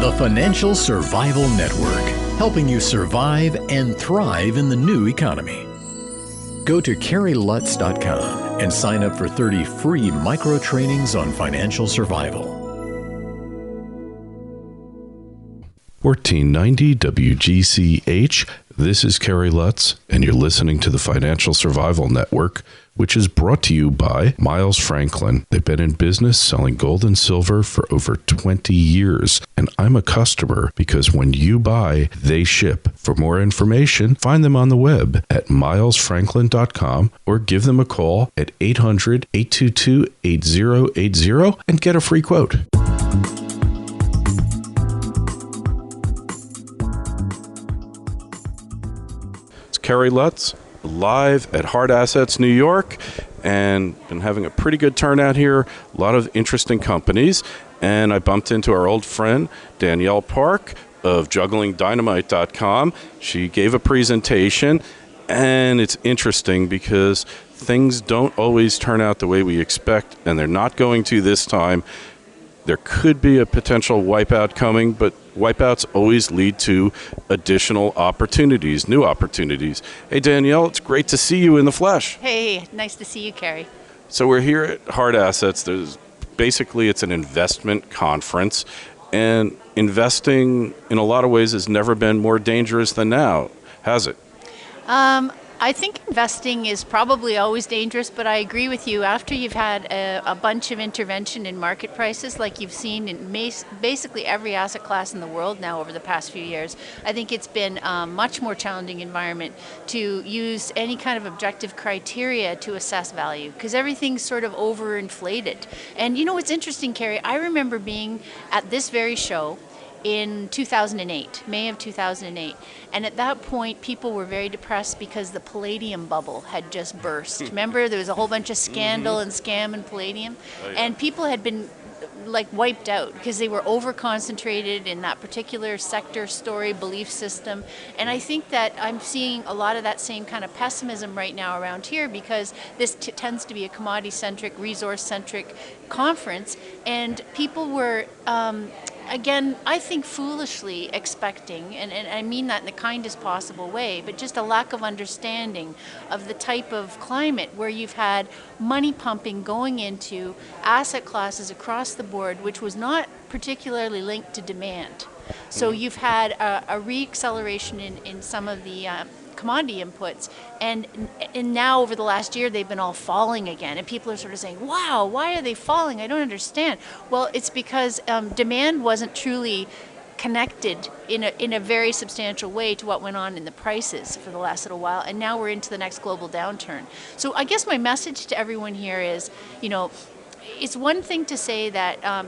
The Financial Survival Network, helping you survive and thrive in the new economy. Go to CarrieLutz.com and sign up for 30 free micro trainings on financial survival. 1490 WGCH. This is Carrie Lutz, and you're listening to the Financial Survival Network, which is brought to you by Miles Franklin. They've been in business selling gold and silver for over 20 years, and I'm a customer because when you buy, they ship. For more information, find them on the web at milesfranklin.com or give them a call at 800-822-8080 and get a free quote. Carrie Lutz, live at Hard Assets New York, and been having a pretty good turnout here. A lot of interesting companies, and I bumped into our old friend Danielle Park of jugglingdynamite.com. She gave a presentation, and it's interesting because things don't always turn out the way we expect, and they're not going to this time. There could be a potential wipeout coming, but wipeouts always lead to additional opportunities, new opportunities. Hey, Danielle, it's great to see you in the flesh. Hey, nice to see you, Carrie. So we're here at Hard Assets. It's an investment conference, and investing in a lot of ways has never been more dangerous than now, has it? I think investing is probably always dangerous, but I agree with you. After you've had a bunch of intervention in market prices, like you've seen in basically every asset class in the world now over the past few years, I think it's been a much more challenging environment to use any kind of objective criteria to assess value, because everything's sort of overinflated. And you know what's interesting, Carrie? I remember being at this very show in 2008, May of 2008. And at that point, people were very depressed because the palladium bubble had just burst. Remember, there was a whole bunch of scandal and scam in palladium. Oh, yeah. And people had been like wiped out because they were over-concentrated in that particular sector, story, belief system. And I think that I'm seeing a lot of that same kind of pessimism right now around here because this tends to be a commodity-centric, resource-centric conference. And people were again, I think foolishly expecting, and I mean that in the kindest possible way, but just a lack of understanding of the type of climate where you've had money pumping going into asset classes across the board, which was not particularly linked to demand. So you've had a re-acceleration in some of the commodity inputs, and now over the last year they've been all falling again, and people are sort of saying, wow, why are they falling? I don't understand. Well, it's because demand wasn't truly connected in a very substantial way to what went on in the prices for the last little while, and now we're into the next global downturn. So I guess my message to everyone here is, you know, it's one thing to say that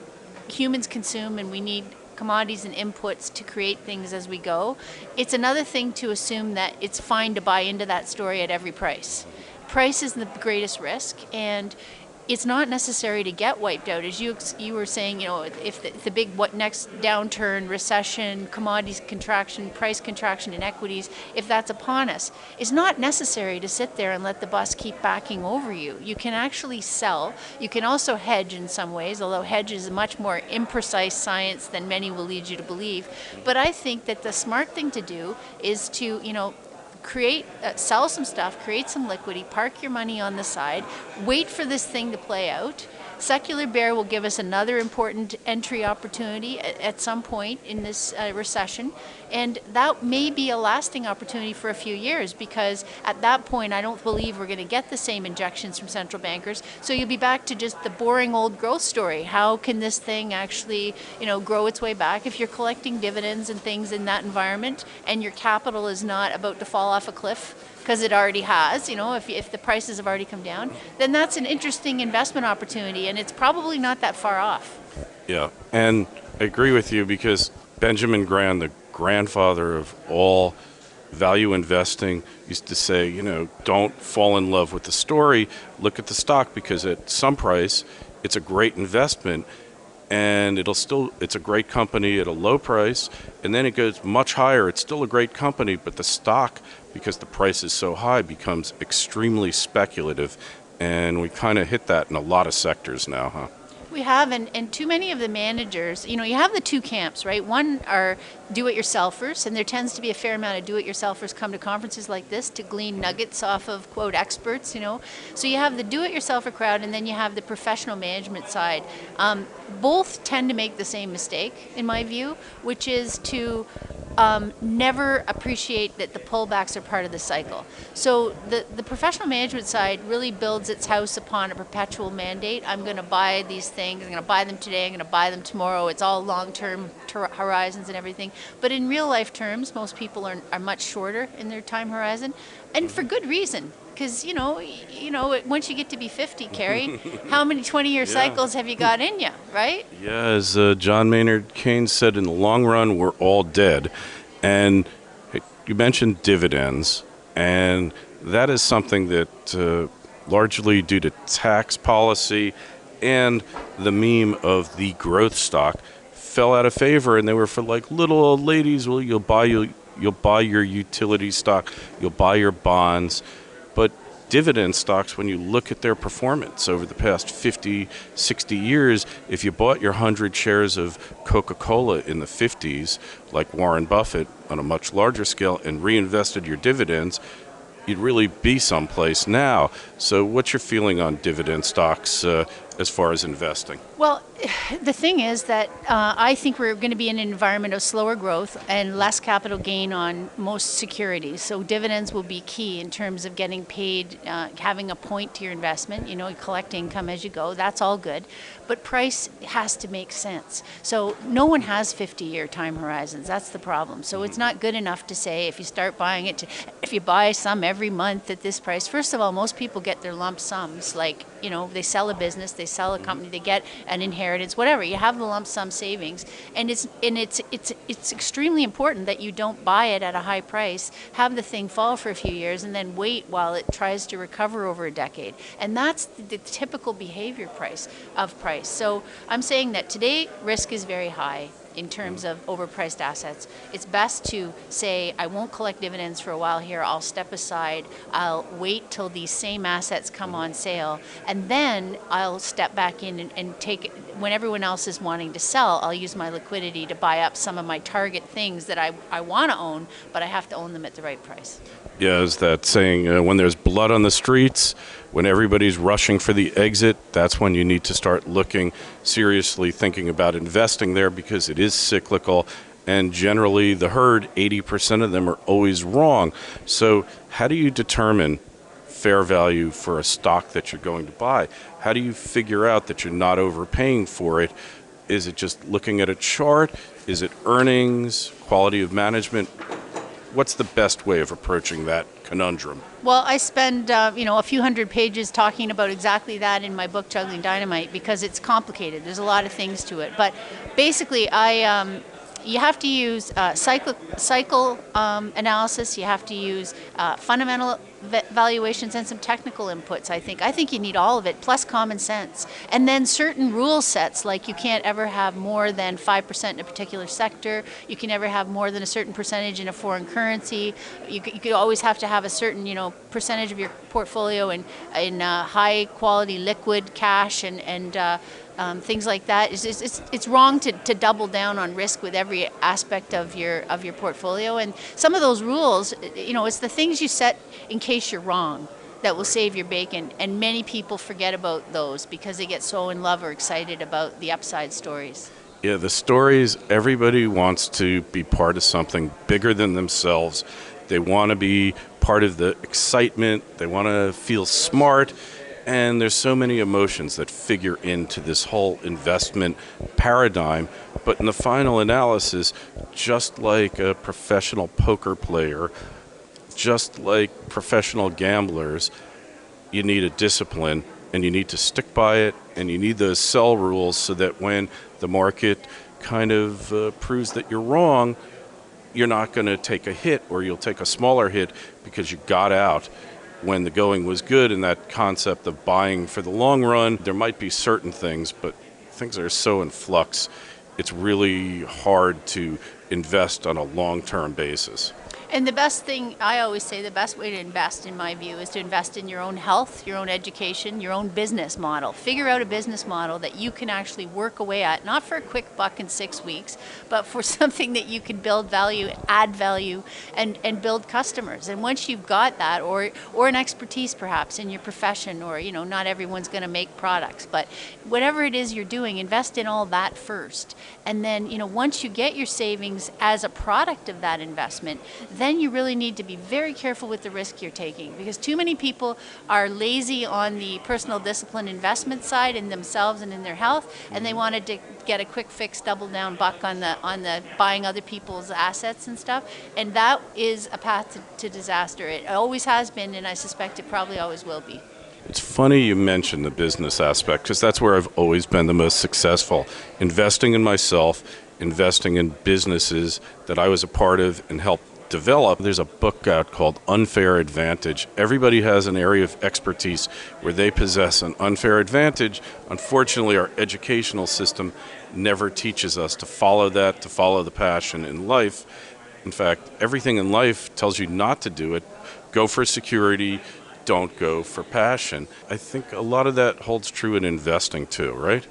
humans consume and we need commodities and inputs to create things as we go. It's another thing to assume that it's fine to buy into that story at every price. Price is the greatest risk, and it's not necessary to get wiped out. As you were saying, you know, if the big next downturn, recession, commodities contraction, price contraction in equities, if that's upon us, it's not necessary to sit there and let the bus keep backing over you. You can actually sell. You can also hedge in some ways, although hedge is a much more imprecise science than many will lead you to believe. But I think that the smart thing to do is to, you know, sell some stuff, create some liquidity, park your money on the side, wait for this thing to play out. Secular bear will give us another important entry opportunity at some point in this recession, and that may be a lasting opportunity for a few years, because at that point I don't believe we're going to get the same injections from central bankers, so you'll be back to just the boring old growth story. How can this thing actually, you know, grow its way back? If you're collecting dividends and things in that environment and your capital is not about to fall off a cliff, because it already has, you know, if the prices have already come down, then that's an interesting investment opportunity, and it's probably not that far off. Yeah, and I agree with you, because Benjamin Graham, the grandfather of all value investing, used to say, you know, don't fall in love with the story, look at the stock, because at some price, it's a great investment, and it's a great company at a low price, and then it goes much higher. It's still a great company, but the stock, because the price is so high, becomes extremely speculative, and we kind of hit that in a lot of sectors now, huh? We have, and too many of the managers, you have the two camps, right? One are do-it-yourselfers, and there tends to be a fair amount of do-it-yourselfers come to conferences like this to glean nuggets off of, quote, experts, So you have the do-it-yourselfer crowd, and then you have the professional management side. Both tend to make the same mistake, in my view, which is to never appreciate that the pullbacks are part of the cycle. So the professional management side really builds its house upon a perpetual mandate. I'm going to buy these things, I'm going to buy them today, I'm going to buy them tomorrow. It's all long-term horizons and everything. But in real life terms, most people are much shorter in their time horizon, and for good reason. Because, once you get to be 50, Carrie, how many 20-year cycles have you got in you, right? Yeah, as John Maynard Keynes said, in the long run, we're all dead. And you mentioned dividends, and that is something that largely due to tax policy and the meme of the growth stock fell out of favor, and they were for like little old ladies. Well, you'll buy your utility stock, you'll buy your bonds. But dividend stocks, when you look at their performance over the past 50, 60 years, if you bought your 100 shares of Coca-Cola in the 50s, like Warren Buffett on a much larger scale, and reinvested your dividends, you'd really be someplace now. So what's your feeling on dividend stocks as far as investing? Well, the thing is that I think we're going to be in an environment of slower growth and less capital gain on most securities. So dividends will be key in terms of getting paid, having a point to your investment. You collect income as you go. That's all good. But price has to make sense. So no one has 50-year time horizons. That's the problem. So it's not good enough to say if you start buying it, if you buy some every month at this price. First of all, most people get their lump sums. Like, they sell a business, they sell a company, they get an inheritance, whatever. You have the lump sum savings, and it's extremely important that you don't buy it at a high price, have the thing fall for a few years, and then wait while it tries to recover over a decade. And that's the typical behavior price. So I'm saying that today risk is very high in terms of overpriced assets. It's best to say, I won't collect dividends for a while here, I'll step aside, I'll wait till these same assets come on sale, and then I'll step back in and take, when everyone else is wanting to sell, I'll use my liquidity to buy up some of my target things that I want to own, but I have to own them at the right price. Yeah, is that saying, when there's blood on the streets, when everybody's rushing for the exit, that's when you need to start looking seriously, thinking about investing there, because it is cyclical, and generally the herd, 80% of them are always wrong. So how do you determine fair value for a stock that you're going to buy? How do you figure out that you're not overpaying for it? Is it just looking at a chart? Is it earnings, quality of management? What's the best way of approaching that conundrum? Well, I spend a few hundred pages talking about exactly that in my book, Juggling Dynamite, because it's complicated. There's a lot of things to it. But basically, you have to use cycle analysis. You have to use fundamental valuations and some technical inputs, I think. I think you need all of it, plus common sense. And then certain rule sets, like you can't ever have more than 5% in a particular sector. You can never have more than a certain percentage in a foreign currency. You could always have to have a certain, percentage of your portfolio in high quality liquid cash and things like that. It's wrong to double down on risk with every aspect of your portfolio. And some of those rules, it's the things you set in case you're wrong that will save your bacon. And many people forget about those because they get so in love or excited about the upside stories. Yeah, the stories, everybody wants to be part of something bigger than themselves. They want to be part of the excitement. They want to feel smart. And there's so many emotions that figure into this whole investment paradigm. But in the final analysis, just like a professional poker player, just like professional gamblers, you need a discipline and you need to stick by it, and you need those sell rules so that when the market kind of proves that you're wrong, you're not going to take a hit, or you'll take a smaller hit because you got out when the going was good. And that concept of buying for the long run, there might be certain things, but things are so in flux, it's really hard to invest on a long-term basis. And the best thing, I always say, the best way to invest, in my view, is to invest in your own health, your own education, your own business model. Figure out a business model that you can actually work away at, not for a quick buck in 6 weeks, but for something that you can build value, add value, and build customers. And once you've got that, or an expertise perhaps in your profession, or, not everyone's going to make products, but whatever it is you're doing, invest in all that first. And then, once you get your savings as a product of that investment, then you really need to be very careful with the risk you're taking, because too many people are lazy on the personal discipline investment side in themselves and in their health, and they wanted to get a quick fix, double down buck on the buying other people's assets and stuff, and that is a path to disaster. It always has been, and I suspect it probably always will be. It's funny you mentioned the business aspect, because that's where I've always been the most successful. Investing in myself, investing in businesses that I was a part of and helped develop. There's a book out called Unfair Advantage. Everybody has an area of expertise where they possess an unfair advantage. Unfortunately, our educational system never teaches us to follow that, to follow the passion in life. In fact, everything in life tells you not to do it. Go for security, don't go for passion. I think a lot of that holds true in investing too, right?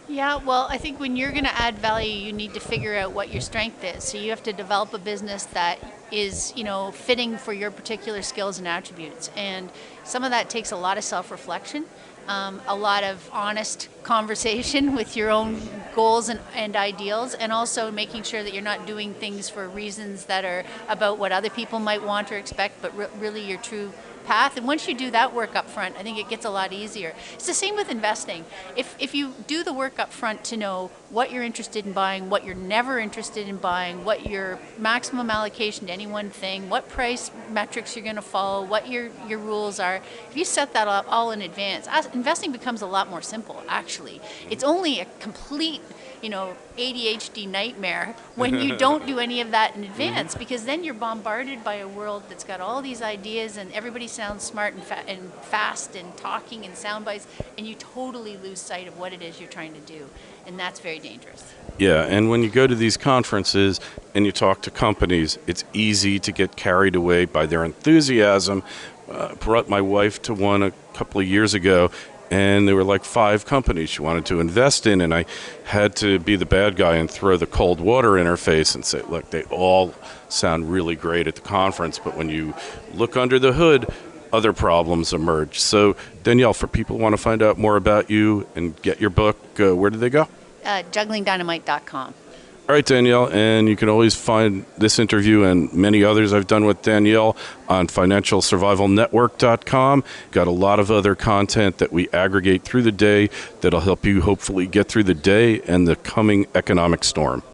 Yeah, well, I think when you're going to add value, you need to figure out what your strength is. So you have to develop a business that is, fitting for your particular skills and attributes. And some of that takes a lot of self-reflection, a lot of honest conversation with your own goals and ideals, and also making sure that you're not doing things for reasons that are about what other people might want or expect, but really your true path. And once you do that work up front, I think it gets a lot easier. It's the same with investing. If you do the work up front to know what you're interested in buying, what you're never interested in buying, what your maximum allocation to any one thing, what price metrics you're going to follow, what your rules are, if you set that up all in advance, investing becomes a lot more simple, actually. It's only a complete ADHD nightmare when you don't do any of that in advance, because then you're bombarded by a world that's got all these ideas and everybody sounds smart and fast and talking and sound bites, and you totally lose sight of what it is you're trying to do, and that's very dangerous. Yeah, and when you go to these conferences and you talk to companies, it's easy to get carried away by their enthusiasm. Brought my wife to one a couple of years ago, and there were like 5 companies she wanted to invest in, and I had to be the bad guy and throw the cold water in her face and say, look, they all sound really great at the conference, but when you look under the hood, other problems emerge. So, Danielle, for people who want to find out more about you and get your book, where do they go? Jugglingdynamite.com. All right, Danielle, and you can always find this interview and many others I've done with Danielle on financialsurvivalnetwork.com. Got a lot of other content that we aggregate through the day that'll help you hopefully get through the day and the coming economic storm.